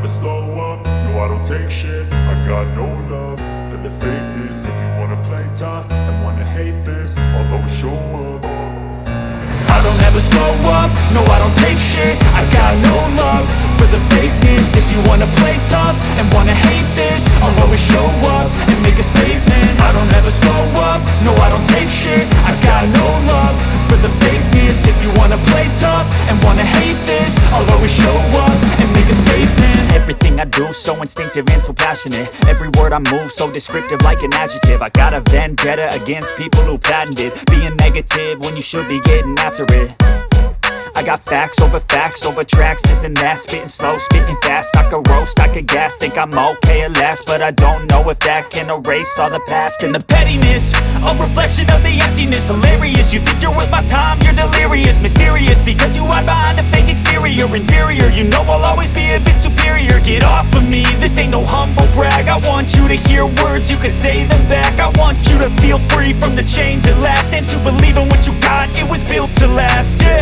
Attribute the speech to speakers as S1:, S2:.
S1: slow up, no I don't take shit. I got no love for the fakeness. If you wanna play tough and wanna hate this, I'll always show up. I don't ever slow up, no I don't take shit. I got no love for the fakeness. If you wanna play tough and wanna hate this, I'll always show up and make a statement. I don't ever slow up, no I don't take shit. I got no love for the fakeness. If you wanna play tough and wanna hate this, I'll always show up and make a statement.
S2: Everything I do so instinctive and so passionate. Every word I move so descriptive like an adjective. I got a vendetta against people who patented being negative when you should be getting after it. I got facts over tracks, this and that. Spitting slow, spitting fast. I could roast, I could gas. Think I'm okay at last, but I don't know if that can erase all the past. And the pettiness, a reflection of the emptiness. Hilarious, you think you're worth my time, you're delirious. Mysterious, because you hide behind a fake exterior. Inferior, you know I'll always be a bit superior. Get off of me, this ain't no humble brag. I want you to hear words, you can say them back. I want you to feel free from the chains at last, and to believe in what you got, it was built to last, yeah.